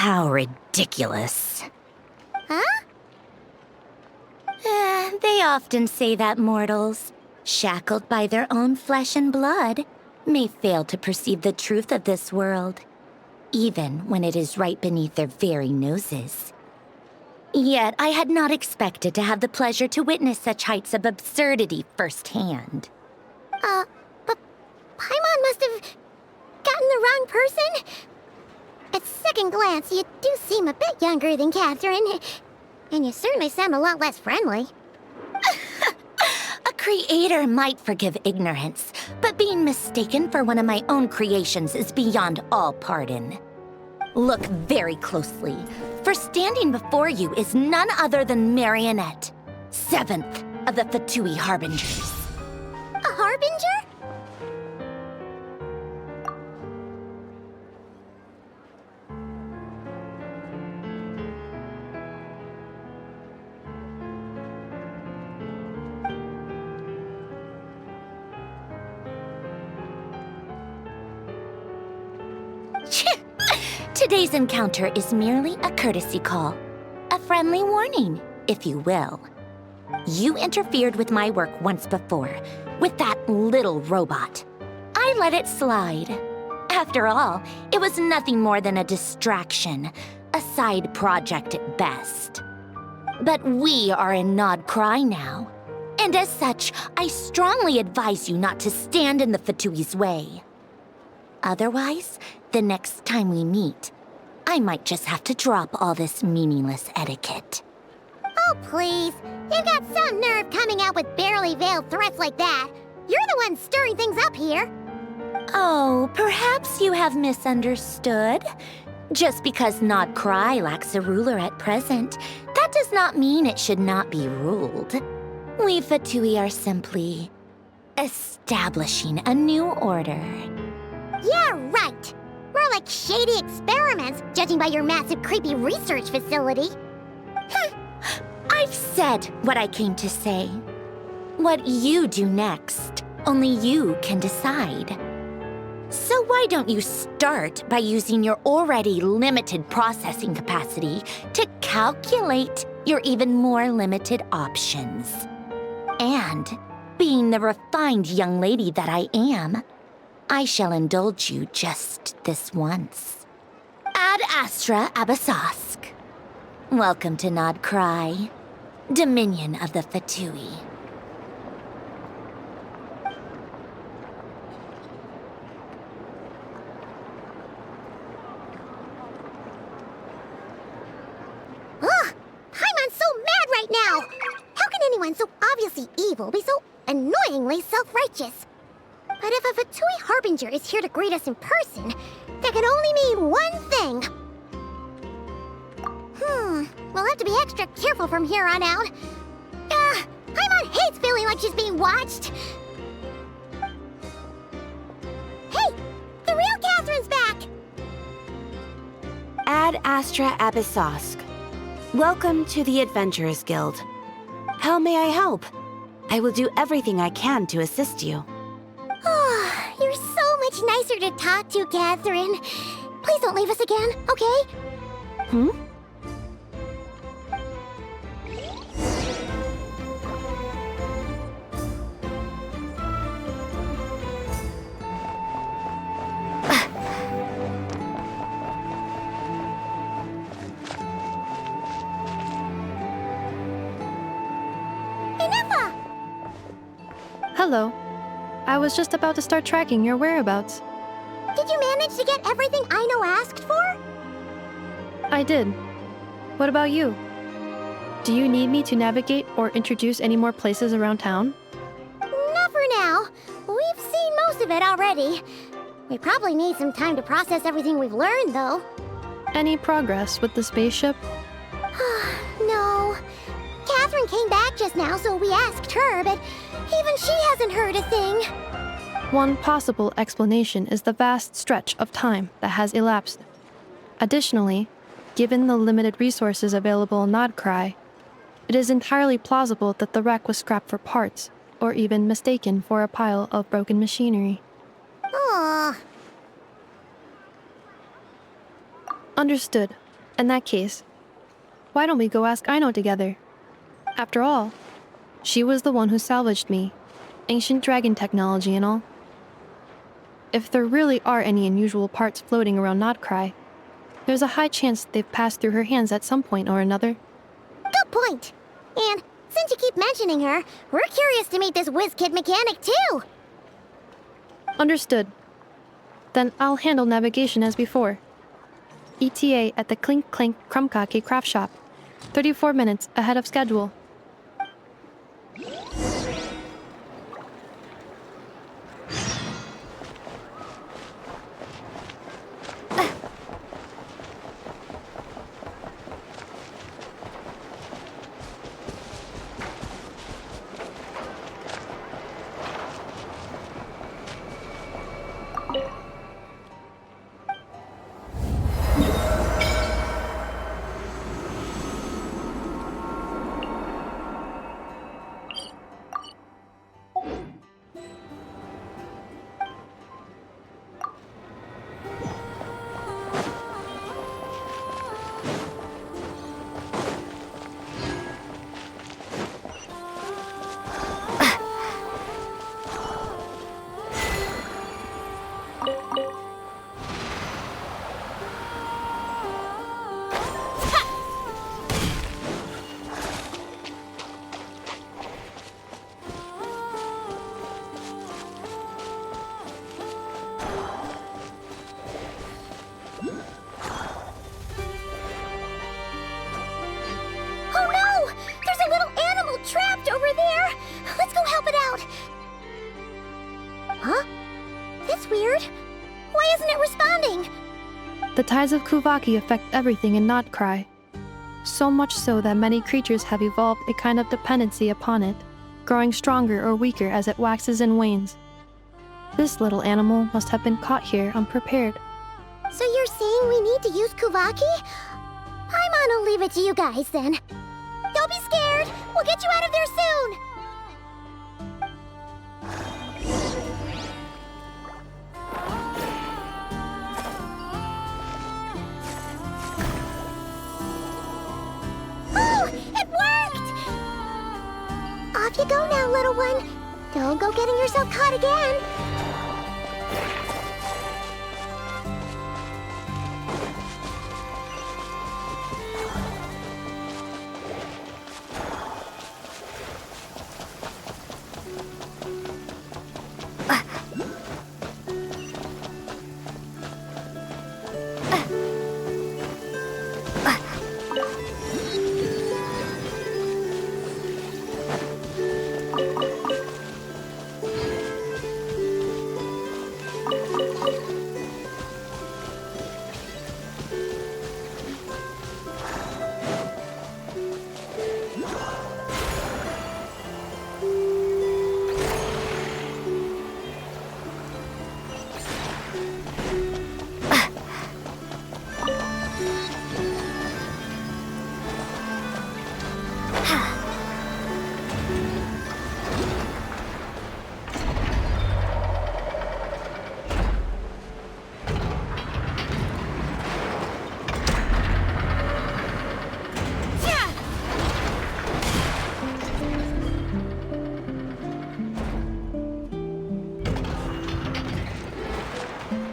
How ridiculous. Huh? They often say that mortals, shackled by their own flesh and blood, may fail to perceive the truth of this world, even when it is right beneath their very noses. Yet I had not expected to have the pleasure to witness such heights of absurdity firsthand. But Paimon must have gotten the wrong person? At second glance, you do seem a bit younger than Catherine, and you certainly sound a lot less friendly. A creator might forgive ignorance, but being mistaken for one of my own creations is beyond all pardon. Look very closely, for standing before you is none other than Marionette, 7th of the Fatui Harbingers. A harbinger? Today's encounter is merely a courtesy call. A friendly warning, if you will. You interfered with my work once before, with that little robot. I let it slide. After all, it was nothing more than a distraction, a side project at best. But we are in Nod Cry now, and as such, I strongly advise you not to stand in the Fatui's way. Otherwise, the next time we meet, I might just have to drop all this meaningless etiquette. Oh, please. You've got some nerve coming out with barely veiled threats like that. You're the one stirring things up here. Oh, perhaps you have misunderstood. Just because Nod Cry lacks a ruler at present, that does not mean it should not be ruled. We Fatui are simply establishing a new order. Yeah, right. More like shady experiments, judging by your massive, creepy research facility. I've said what I came to say. What you do next, only you can decide. So why don't you start by using your already limited processing capacity to calculate your even more limited options? And, being the refined young lady that I am, I shall indulge you just this once. Ad Astra Abasask. Welcome to Nod Cry, Dominion of the Fatui. Ugh! Paimon's so mad right now! How can anyone so obviously evil be so annoyingly self-righteous? But if a Fatui Harbinger is here to greet us in person, that can only mean one thing. We'll have to be extra careful from here on out. Paimon hates feeling like she's being watched. Hey! The real Catherine's back! Ad Astra Abyssosque. Welcome to the Adventurers Guild. How may I help? I will do everything I can to assist you. Oh, you're so much nicer to talk to, Catherine. Please don't leave us again, okay? Hello. I was just about to start tracking your whereabouts. Did you manage to get everything Aino asked for? I did. What about you? Do you need me to navigate or introduce any more places around town? Not for now. We've seen most of it already. We probably need some time to process everything we've learned, though. Any progress with the spaceship? No. Catherine came back just now, so we asked her, but even she hasn't heard a thing. One possible explanation is the vast stretch of time that has elapsed. Additionally, given the limited resources available in Nod Cry, it is entirely plausible that the wreck was scrapped for parts, or even mistaken for a pile of broken machinery. Aww. Understood. In that case, why don't we go ask Aino together? After all, she was the one who salvaged me, ancient dragon technology and all. If there really are any unusual parts floating around Notcry, there's a high chance they've passed through her hands at some point or another. Good point. And since you keep mentioning her, we're curious to meet this whiz-kid mechanic too. Understood. Then I'll handle navigation as before. ETA at the Clink Clink Krumkake craft shop. 34 minutes ahead of schedule. Oh no! There's a little animal trapped over there! Let's go help it out! Huh? That's weird. Why isn't it responding? The tides of Kuvaki affect everything in Notcry. So much so that many creatures have evolved a kind of dependency upon it, growing stronger or weaker as it waxes and wanes. This little animal must have been caught here unprepared. So you're saying we need to use Kuvaki? I'll leave it to you guys then. Don't be scared! We'll get you out of there soon! Oh! It worked! Off you go now, little one. Don't go getting yourself caught again.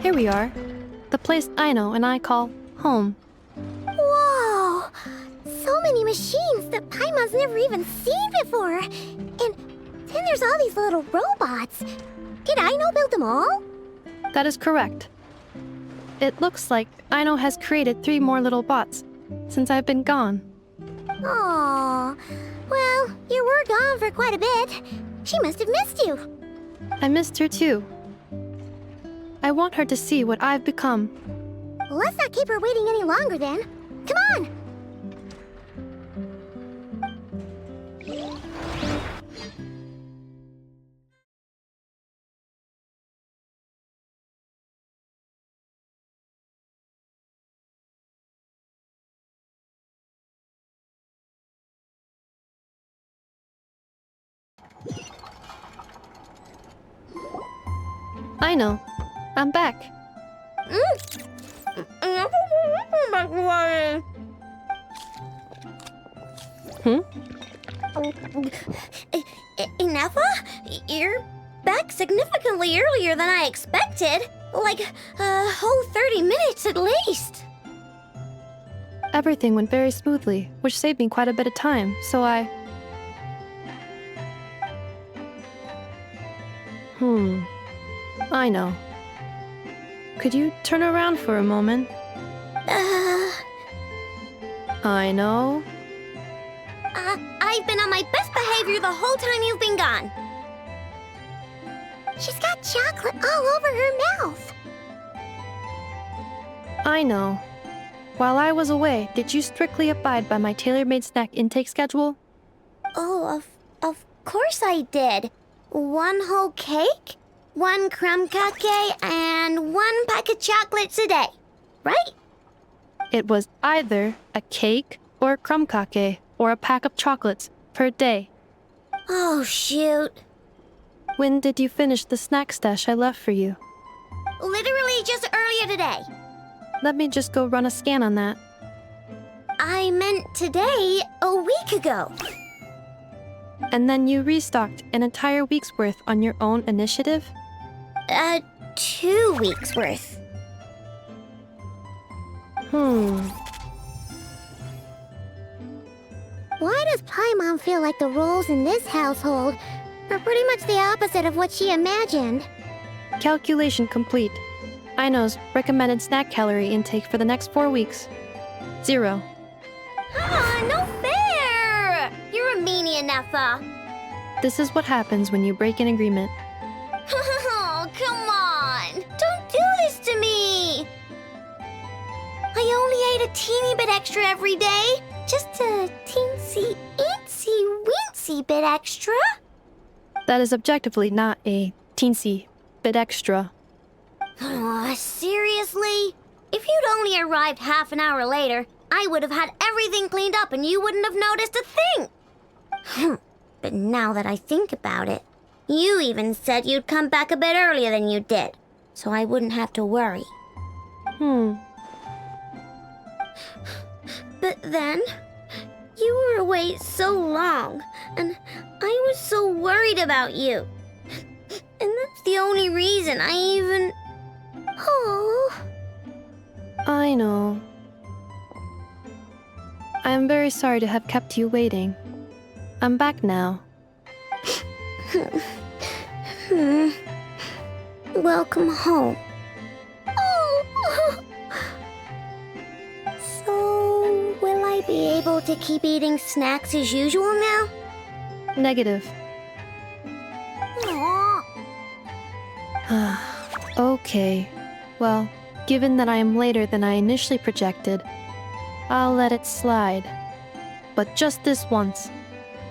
Here we are. The place Aino and I call home. Whoa! So many machines that Paimon's never even seen before. And then there's all these little robots. Did Aino build them all? That is correct. It looks like Aino has created 3 more little bots since I've been gone. Aww. Well, you were gone for quite a bit. She must have missed you. I missed her too. I want her to see what I've become. Let's not keep her waiting any longer then. Come on! Aino, I'm back. Ineffa? You're back significantly earlier than I expected. Like a whole 30 minutes at least. Everything went very smoothly, which saved me quite a bit of time, so I... I know. Could you turn around for a moment? I know. I've been on my best behavior the whole time you've been gone. She's got chocolate all over her mouth. I know. While I was away, did you strictly abide by my tailor-made snack intake schedule? Oh, of course I did. 1 whole cake, 1 crumb cake, and 1 pack of chocolates a day, right? It was either a cake or a crumb cake or a pack of chocolates per day. Oh, shoot. When did you finish the snack stash I left for you? Literally just earlier today. Let me just go run a scan on that. I meant today, a week ago. And then you restocked an entire week's worth on your own initiative? 2 weeks worth. Why does Paimon feel like the roles in this household are pretty much the opposite of what she imagined? Calculation complete. Aino's recommended snack calorie intake for the next 4 weeks. 0. No fair! You're a meanie, Ineffa. This is what happens when you break an agreement. Oh, come on! Don't do this to me! I only ate a teeny bit extra every day. Just a teensy bit extra. That is objectively not a teensy bit extra. Oh, seriously? If you'd only arrived half an hour later, I would have had everything cleaned up and you wouldn't have noticed a thing. But now that I think about it, you even said you'd come back a bit earlier than you did, so I wouldn't have to worry. But then, you were away so long, and I was so worried about you. And that's the only reason I even... Oh... I know. I am very sorry to have kept you waiting. I'm back now. Welcome home. Oh. So, will I be able to keep eating snacks as usual now? Negative. Aw. Okay. Well, given that I am later than I initially projected, I'll let it slide. But just this once.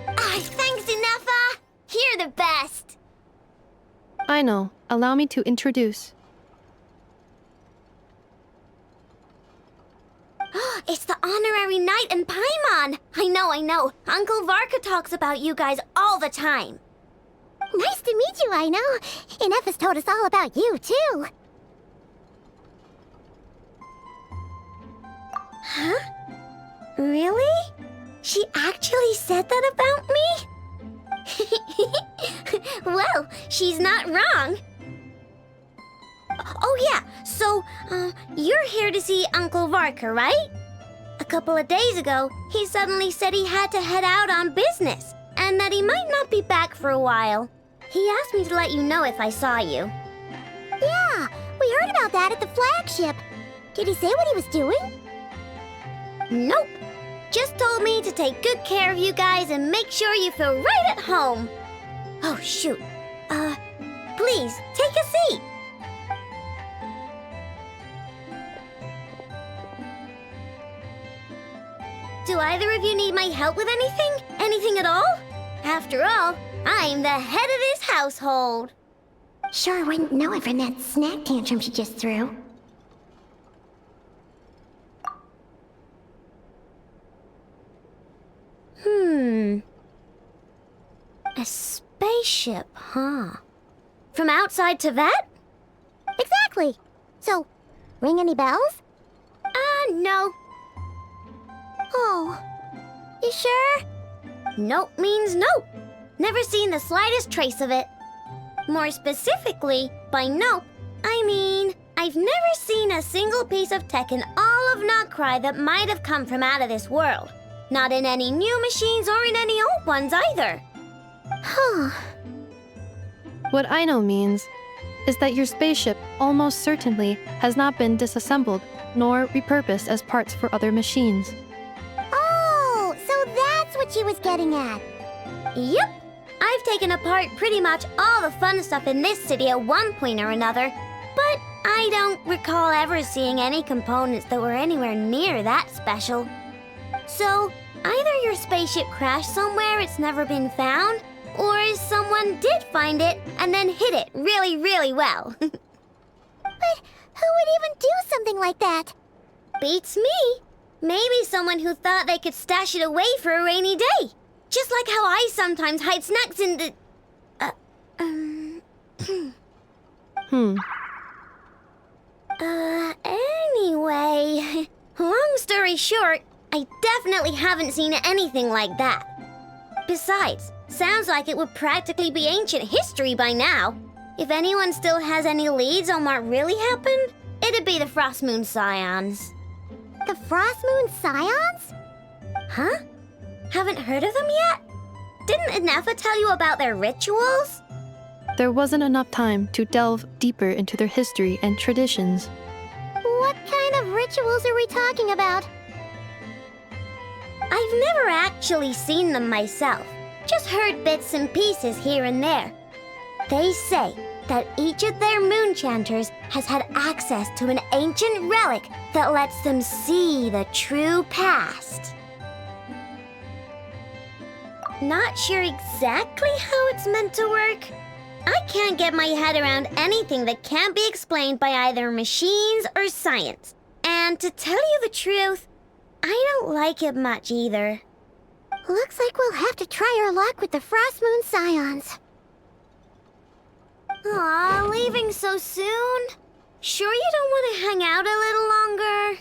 Thanks, Ineffa! You're the best! I know. Allow me to introduce. It's the honorary knight and Paimon! I know. Uncle Varka talks about you guys all the time. Nice to meet you, Aino. Ineffa's told us all about you, too. Huh? Really? She actually said that about me? Well, she's not wrong. Oh yeah, so, you're here to see Uncle Varka, right? A couple of days ago, he suddenly said he had to head out on business, and that he might not be back for a while. He asked me to let you know if I saw you. Yeah, we heard about that at the flagship. Did he say what he was doing? Nope. Just told me to take good care of you guys and make sure you feel right at home. Oh, shoot. Please, take a seat. Do either of you need my help with anything? Anything at all? After all, I'm the head of this household. Sure wouldn't know it from that snack tantrum she just threw. A spaceship, huh? From outside Tibet? Exactly. So, ring any bells? No. Oh, you sure? Nope means nope. Never seen the slightest trace of it. More specifically, by nope, I mean I've never seen a single piece of tech in all of Notcry that might have come from out of this world. Not in any new machines or in any old ones either. Huh. What Aino means is that your spaceship almost certainly has not been disassembled nor repurposed as parts for other machines. Oh, so that's what she was getting at. Yep. I've taken apart pretty much all the fun stuff in this city at one point or another, but I don't recall ever seeing any components that were anywhere near that special. So, either your spaceship crashed somewhere it's never been found, or someone did find it and then hid it really, really well. But who would even do something like that? Beats me. Maybe someone who thought they could stash it away for a rainy day. Just like how I sometimes hide snacks in the... Anyway... Long story short, I definitely haven't seen anything like that. Besides, sounds like it would practically be ancient history by now. If anyone still has any leads on what really happened, it'd be the Frost Moon Scions. The Frost Moon Scions? Huh? Haven't heard of them yet? Didn't Inefa tell you about their rituals? There wasn't enough time to delve deeper into their history and traditions. What kind of rituals are we talking about? I've never actually seen them myself, just heard bits and pieces here and there. They say that each of their moon chanters has had access to an ancient relic that lets them see the true past. Not sure exactly how it's meant to work. I can't get my head around anything that can't be explained by either machines or science. And to tell you the truth, I don't like it much either. Looks like we'll have to try our luck with the Frost Moon Scions. Aw, leaving so soon? Sure you don't want to hang out a little longer?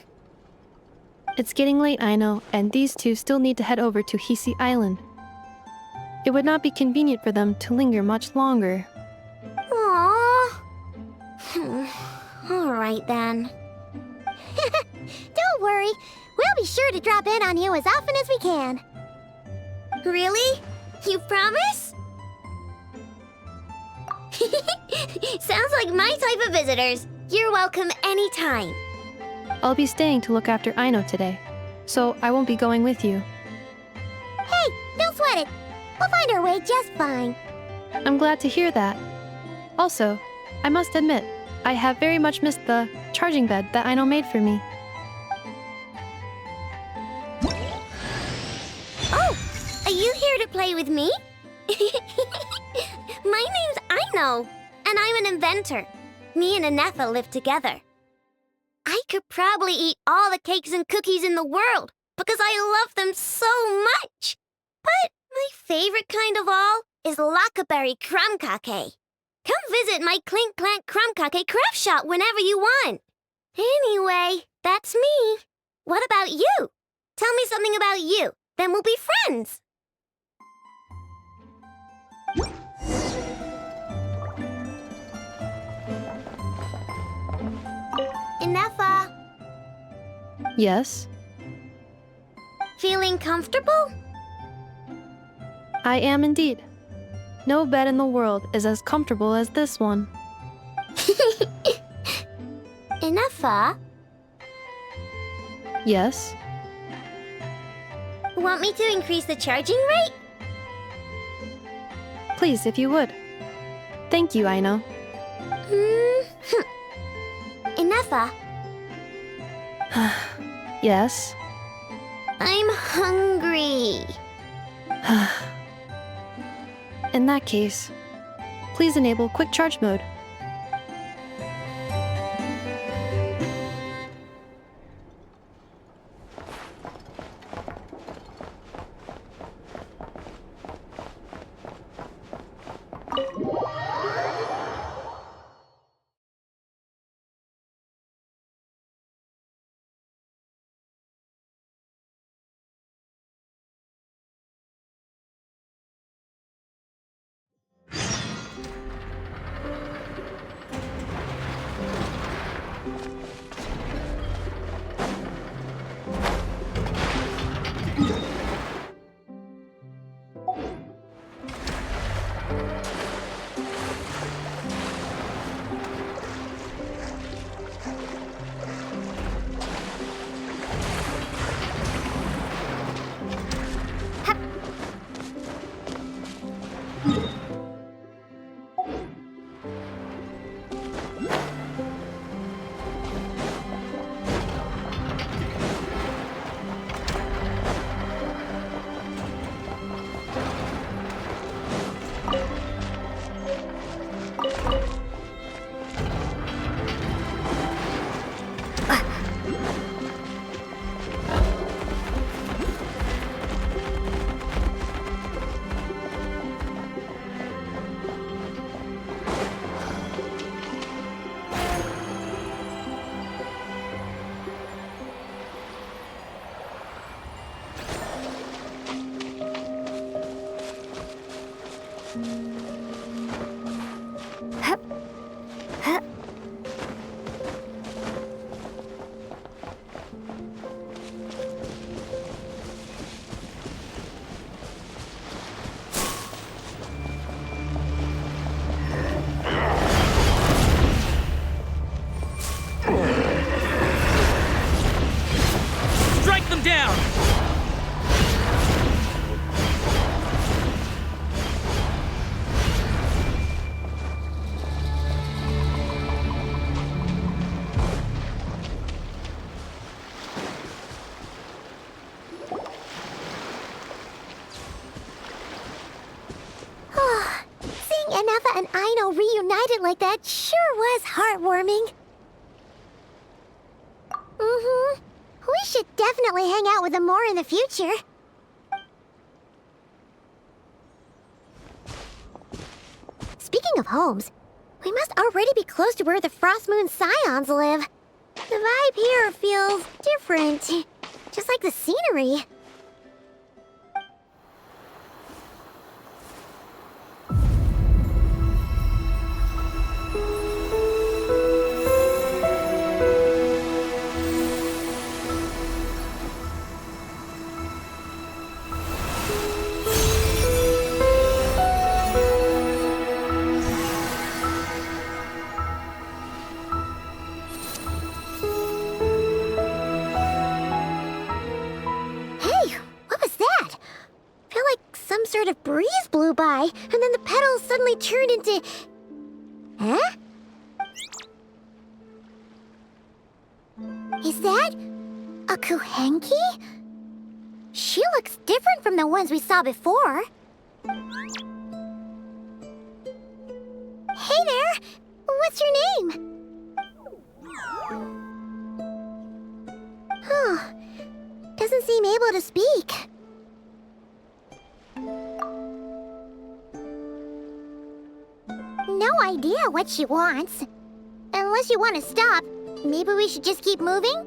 It's getting late, I know, and these two still need to head over to Hisi Island. It would not be convenient for them to linger much longer. Aww. All right then. Don't worry. We'll be sure to drop in on you as often as we can. Really? You promise? Sounds like my type of visitors. You're welcome anytime. I'll be staying to look after Aino today, so I won't be going with you. Hey, don't sweat it. We'll find our way just fine. I'm glad to hear that. Also, I must admit, I have very much missed the charging bed that Aino made for me. Oh, are you here to play with me? My name's Aino, and I'm an inventor. Me and Inefa live together. I could probably eat all the cakes and cookies in the world because I love them so much. But my favorite kind of all is Lackaberry Crumb Cake. Come visit my Clink Clank Crumb Cake craft shop whenever you want. Anyway, that's me. What about you? Tell me something about you, then we'll be friends. Inefa, Yes, feeling comfortable? I am indeed. No bed in the world is as comfortable as this one. Inefa, Yes, want me to increase the charging rate? please if you would. Thank you, Aino. Inefa, Yes. I'm hungry. In that case, please enable quick charge mode. Strike them down! Seeing Anafa and Aino reunited like that sure was heartwarming. Mm-hmm. We should definitely hang out with them more in the future. Speaking of homes, we must already be close to where the Frost Moon Scions live. The vibe here feels different, just like the scenery. Sort of breeze blew by, and then the petals suddenly turned into... Huh? Is that a Kuhenki? She looks different from the ones we saw before. Hey there! What's your name? Huh. Doesn't seem able to speak. No idea what she wants. Unless you want to stop, maybe we should just keep moving?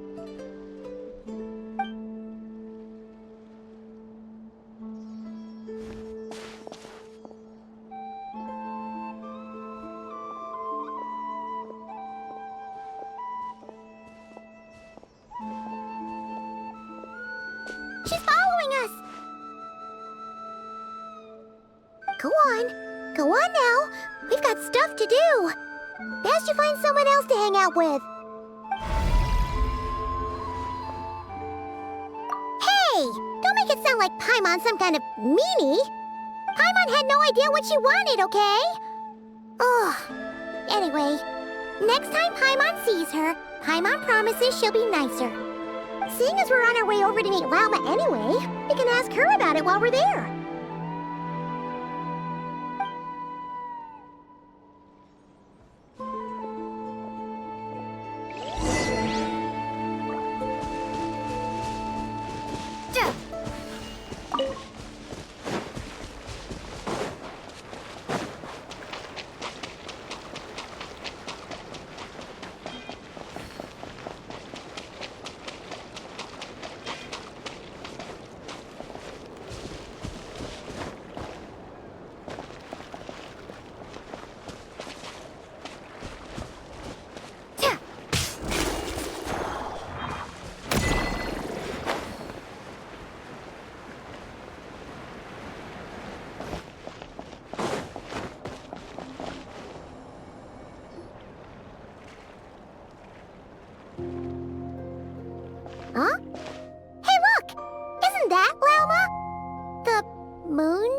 She's following us! Go on. Go on now. We've got stuff to do. Best you find someone else to hang out with. Hey! Don't make it sound like Paimon's some kind of meanie. Paimon had no idea what she wanted, okay? Ugh. Anyway, next time Paimon sees her, Paimon promises she'll be nicer. Seeing as we're on our way over to meet Lauma anyway, we can ask her about it while we're there.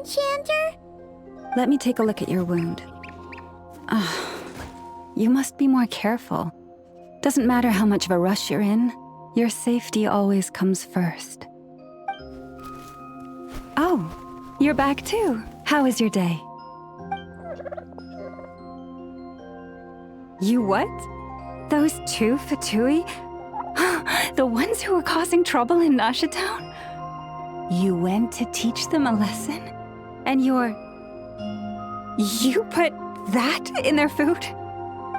Enchanter? Let me take a look at your wound. You must be more careful. Doesn't matter how much of a rush you're in, your safety always comes first. Oh, you're back too. How was your day? You what? Those two Fatui? The ones who were causing trouble in Nasha Town? You went to teach them a lesson? And you put that in their food?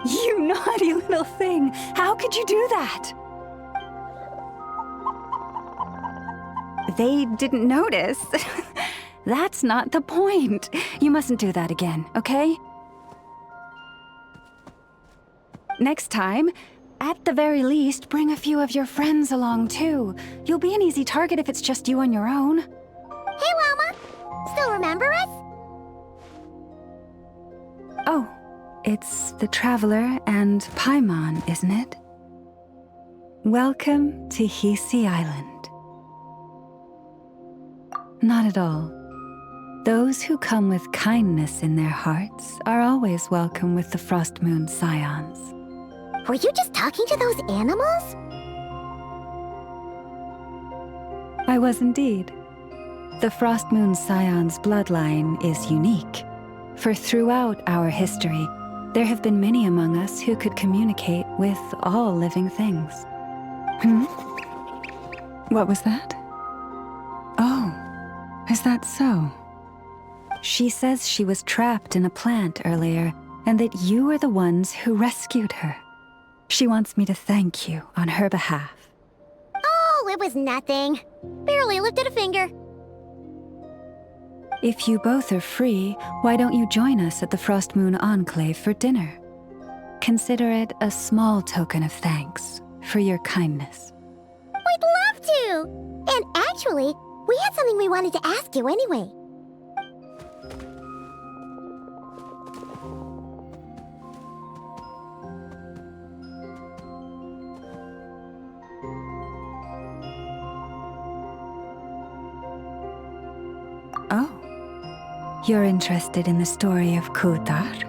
You naughty little thing! How could you do that? They didn't notice. That's not the point. You mustn't do that again, okay? Next time, at the very least, bring a few of your friends along too. You'll be an easy target if it's just you on your own. Hey, Wilma! Still remember us? Oh, it's the Traveler and Paimon, isn't it? Welcome to Hisi Island. Not at all. Those who come with kindness in their hearts are always welcome with the Frost Moon Scions. Were you just talking to those animals? I was indeed. The Frost Moon Scion's bloodline is unique, for throughout our history, there have been many among us who could communicate with all living things. What was that? Oh, is that so? She says she was trapped in a plant earlier, and that you are the ones who rescued her. She wants me to thank you on her behalf. Oh, it was nothing. Barely lifted a finger. If you both are free, why don't you join us at the Frost Moon Enclave for dinner? Consider it a small token of thanks for your kindness. We'd love to! And actually, we had something we wanted to ask you anyway. Oh. You're interested in the story of Kutar?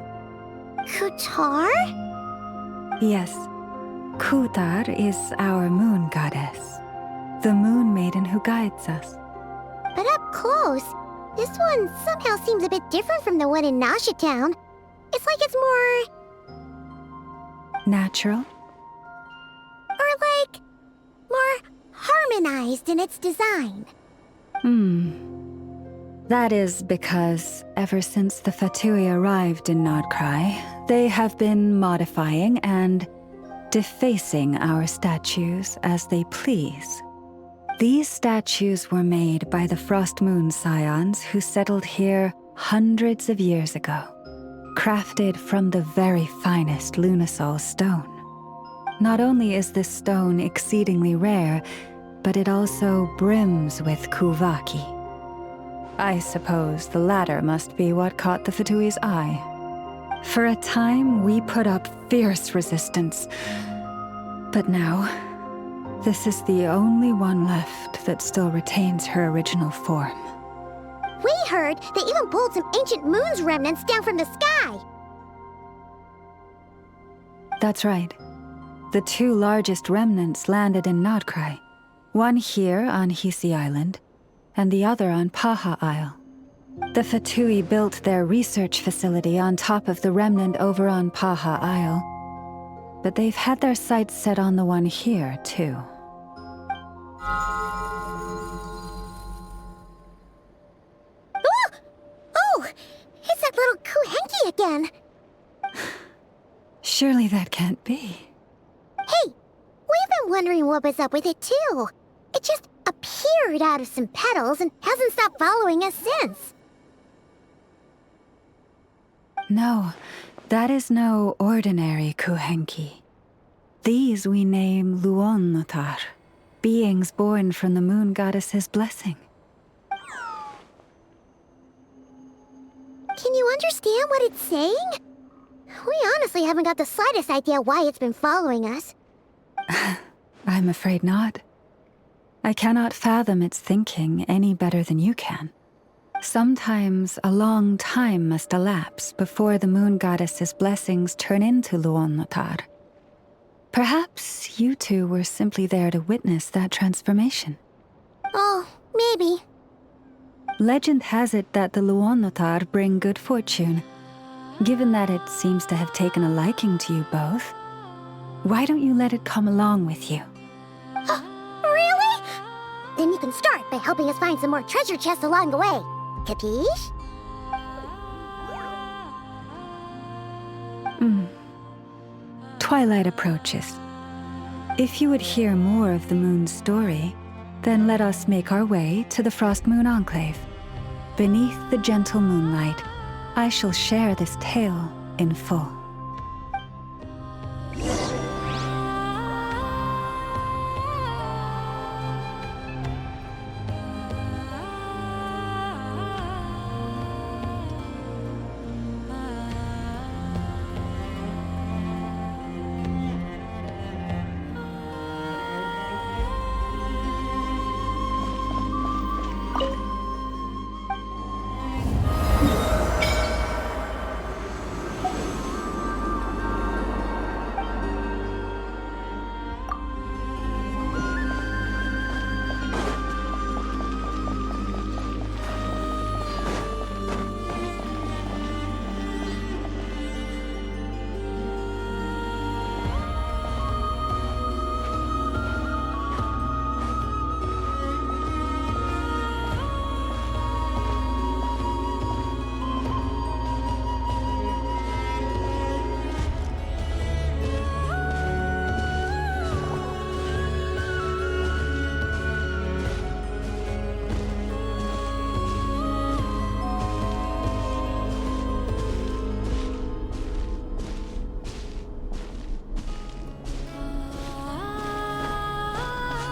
Kutar? Yes. Kutar is our moon goddess, the moon maiden who guides us. But up close, this one somehow seems a bit different from the one in Nasha Town. It's like it's more... Natural? Or like... more harmonized in its design. That is because, ever since the Fatui arrived in Nodcry, they have been modifying and defacing our statues as they please. These statues were made by the Frost Moon Scions who settled here hundreds of years ago, crafted from the very finest Lunasol stone. Not only is this stone exceedingly rare, but it also brims with Kuvaki. I suppose the latter must be what caught the Fatui's eye. For a time, we put up fierce resistance. But now, this is the only one left that still retains her original form. We heard they even pulled some ancient moon's remnants down from the sky. That's right. The two largest remnants landed in Nodcry. One here on Hisi Island, and the other on Paha Isle. The Fatui built their research facility on top of the remnant over on Paha Isle, but they've had their sights set on the one here, too. Oh! It's that little Kuhenki again! Surely that can't be. Hey! We've been wondering what was up with it, too. It just appeared out of some petals and hasn't stopped following us since. No, that is no ordinary Kuhenki. These we name Luonnotar, beings born from the moon goddess's blessing. Can you understand what it's saying? We honestly haven't got the slightest idea why it's been following us. I'm afraid not. I cannot fathom its thinking any better than you can. Sometimes a long time must elapse before the moon goddess's blessings turn into Luonnotar. Perhaps you two were simply there to witness that transformation. Oh, maybe. Legend has it that the Luonnotar bring good fortune. Given that it seems to have taken a liking to you both, why don't you let it come along with you? Really? Then you can start by helping us find some more treasure chests along the way. Capiche? Twilight approaches. If you would hear more of the moon's story, then let us make our way to the Frost Moon Enclave. Beneath the gentle moonlight, I shall share this tale in full.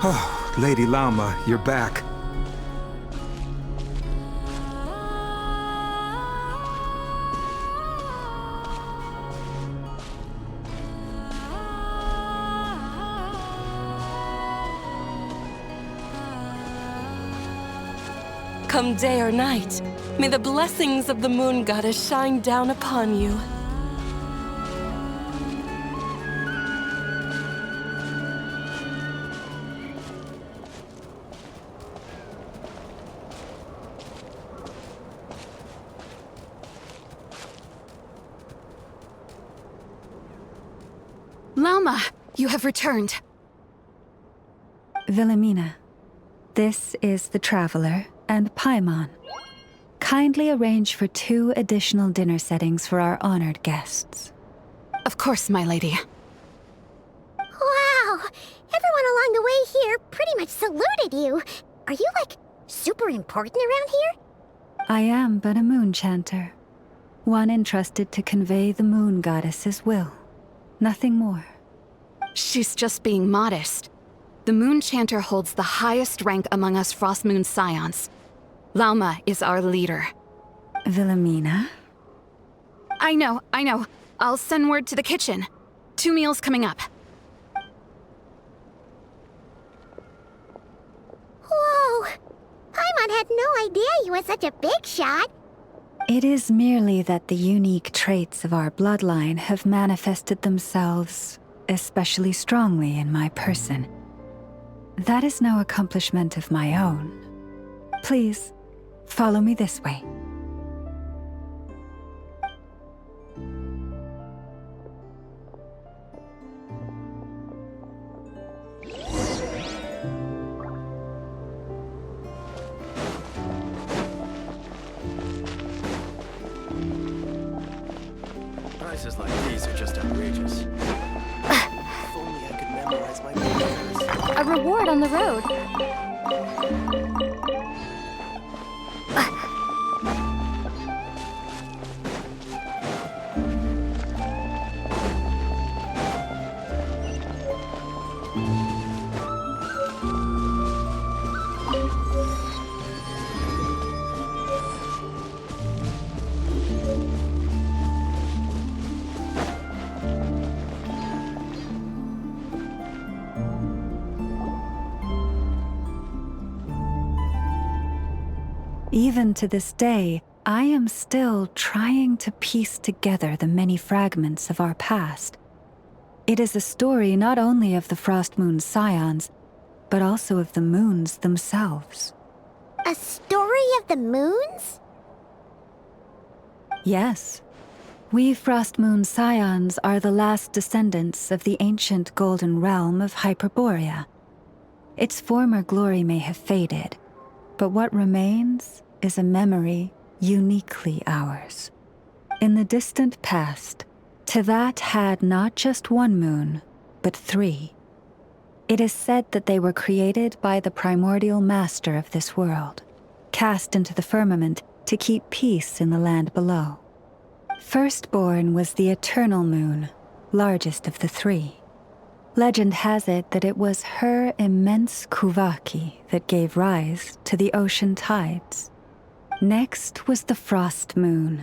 Oh, Lady Lama, you're back. Come day or night, may the blessings of the moon goddess shine down upon you. Lama, you have returned. Wilhelmina, this is the Traveler and Paimon. Kindly arrange for 2 additional dinner settings for our honored guests. Of course, my lady. Wow! Everyone along the way here pretty much saluted you. Are you, like, super important around here? I am but a moon chanter, one entrusted to convey the moon goddess's will. Nothing more. She's just being modest. The Moon Chanter holds the highest rank among us Frost Moon Scions. Lauma is our leader. Wilhelmina? I know. I'll send word to the kitchen. 2 meals coming up. Whoa! Paimon had no idea you were such a big shot. It is merely that the unique traits of our bloodline have manifested themselves especially strongly in my person. That is no accomplishment of my own. Please, follow me this way. Prices like these are just outrageous. If only I could memorize my numbers. A reward on the road. Even to this day, I am still trying to piece together the many fragments of our past. It is a story not only of the Frost Moon Scions, but also of the moons themselves. A story of the moons? Yes. We Frost Moon Scions are the last descendants of the ancient golden realm of Hyperborea. Its former glory may have faded, but what remains is a memory uniquely ours. In the distant past, Tevat had not just one moon, but 3. It is said that they were created by the primordial master of this world, cast into the firmament to keep peace in the land below. Firstborn was the eternal moon, largest of the 3. Legend has it that it was her immense Kuvaki that gave rise to the ocean tides. Next was the frost moon.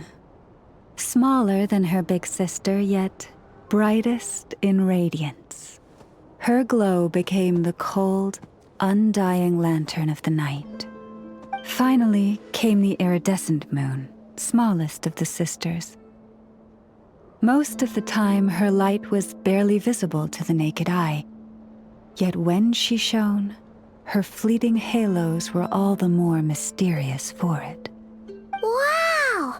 Smaller than her big sister, yet brightest in radiance. Her glow became the cold, undying lantern of the night. Finally came the iridescent moon, smallest of the sisters. Most of the time, her light was barely visible to the naked eye. Yet when she shone, her fleeting halos were all the more mysterious for it. Wow!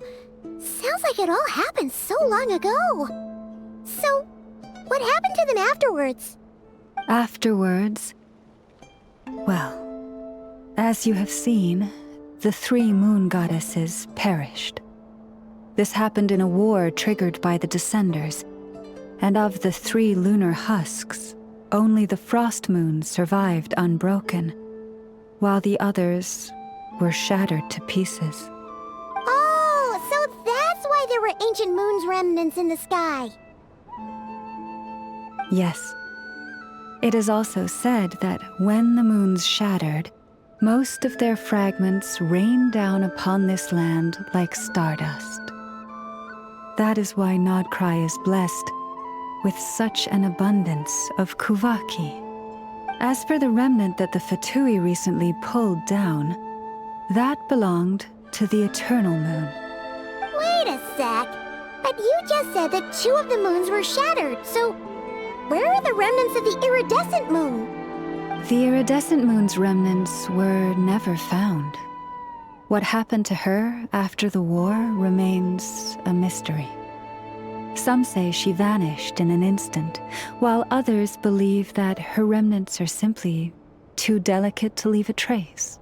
Sounds like it all happened so long ago. So, what happened to them afterwards? Afterwards, well, as you have seen, the 3 moon goddesses perished. This happened in a war triggered by the Descenders, and of the 3 lunar husks, only the frost moon survived unbroken, while the others were shattered to pieces. Oh, so that's why there were ancient moon's remnants in the sky. Yes. It is also said that when the moons shattered, most of their fragments rained down upon this land like stardust. That is why Nodcry is blessed with such an abundance of Kuvaki. As for the remnant that the Fatui recently pulled down, that belonged to the Eternal Moon. Wait a sec. But you just said that 2 of the moons were shattered, so where are the remnants of the iridescent moon? The iridescent moon's remnants were never found. What happened to her after the war remains a mystery. Some say she vanished in an instant, while others believe that her remnants are simply too delicate to leave a trace.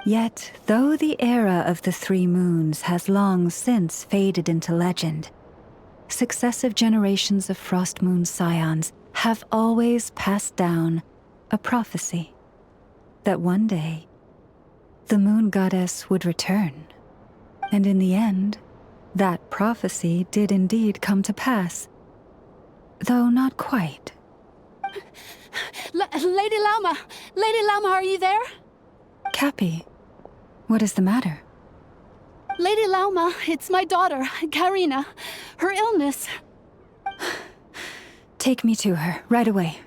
Yet, though the era of the 3 moons has long since faded into legend, successive generations of Frost Moon Scions have always passed down a prophecy that one day the moon goddess would return. And in the end, that prophecy did indeed come to pass, though not quite. Lady Lauma! Lady Lauma, are you there? Cappy, what is the matter? Lady Lauma, it's my daughter, Karina. Her illness. Take me to her, right away.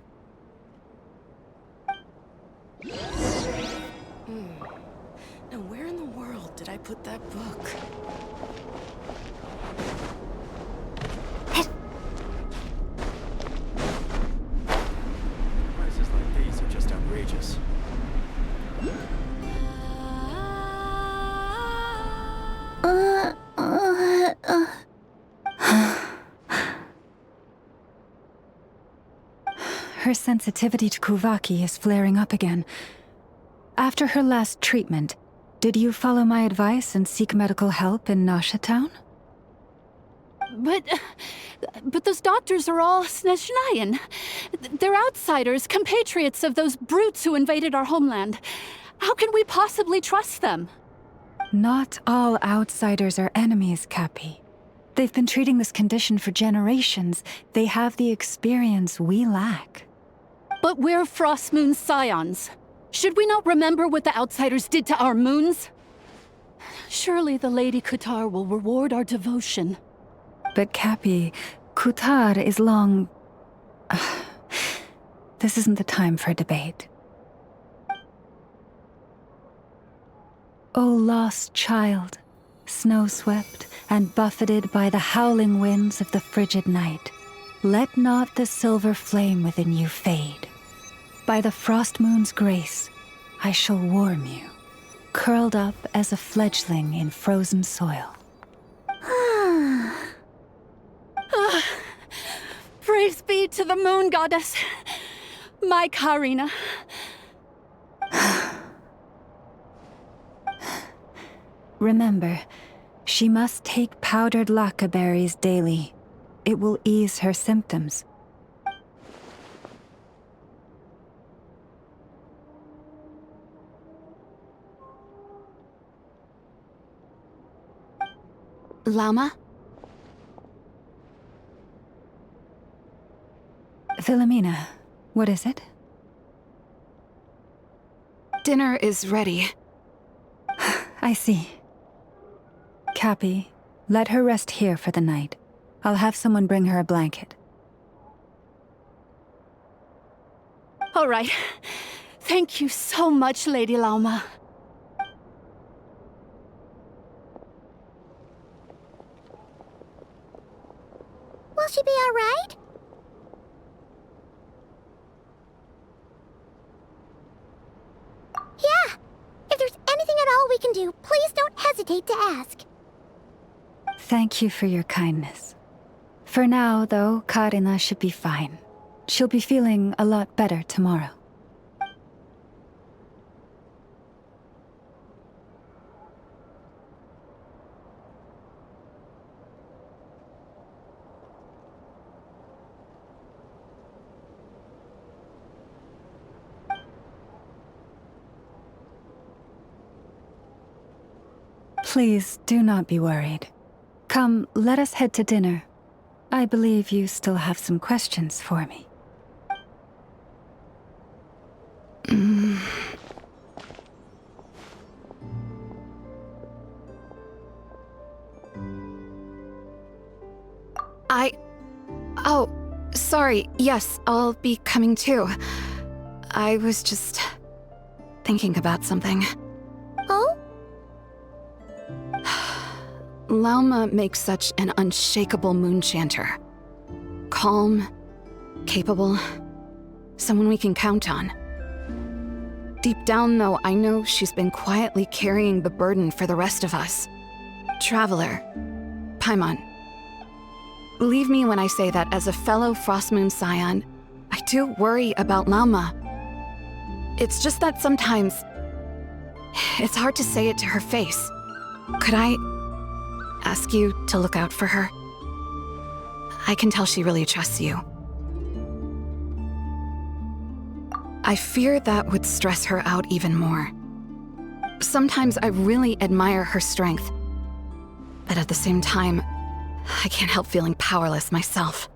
Now where in the world did I put that book? Prices like these are just outrageous. Her sensitivity to Kuvaki is flaring up again. After her last treatment, did you follow my advice and seek medical help in Nasha Town? But those doctors are all Snezhnayan. They're outsiders, compatriots of those brutes who invaded our homeland. How can we possibly trust them? Not all outsiders are enemies, Cappy. They've been treating this condition for generations. They have the experience we lack. But we're Frost Moon Scions. Should we not remember what the outsiders did to our moons? Surely the Lady Kutar will reward our devotion. But Cappy, Kutar is long This isn't the time for debate. O lost child, snow-swept and buffeted by the howling winds of the frigid night, let not the silver flame within you fade. By the frost moon's grace, I shall warm you, curled up as a fledgling in frozen soil. Praise be to the moon goddess, my Karina. Remember, she must take powdered lacca berries daily. It will ease her symptoms. Llama? Philomena, what is it? Dinner is ready. I see. Cappy, let her rest here for the night. I'll have someone bring her a blanket. All right. Thank you so much, Lady Llama. Will she be all right? Yeah. If there's anything at all we can do, please don't hesitate to ask. Thank you for your kindness. For now, though, Karina should be fine. She'll be feeling a lot better tomorrow. Please do not be worried. Come, let us head to dinner. I believe you still have some questions for me. Oh, sorry. Yes, I'll be coming too. I was just thinking about something. Oh? Llama makes such an unshakable moon chanter. Calm, capable, someone we can count on. Deep down, though, I know she's been quietly carrying the burden for the rest of us. Traveler, Paimon, believe me when I say that as a fellow Frostmoon Scion, I do worry about Llama. It's just that sometimes it's hard to say it to her face. Could I ask you to look out for her? I can tell she really trusts you. I fear that would stress her out even more. Sometimes I really admire her strength, but at the same time, I can't help feeling powerless myself.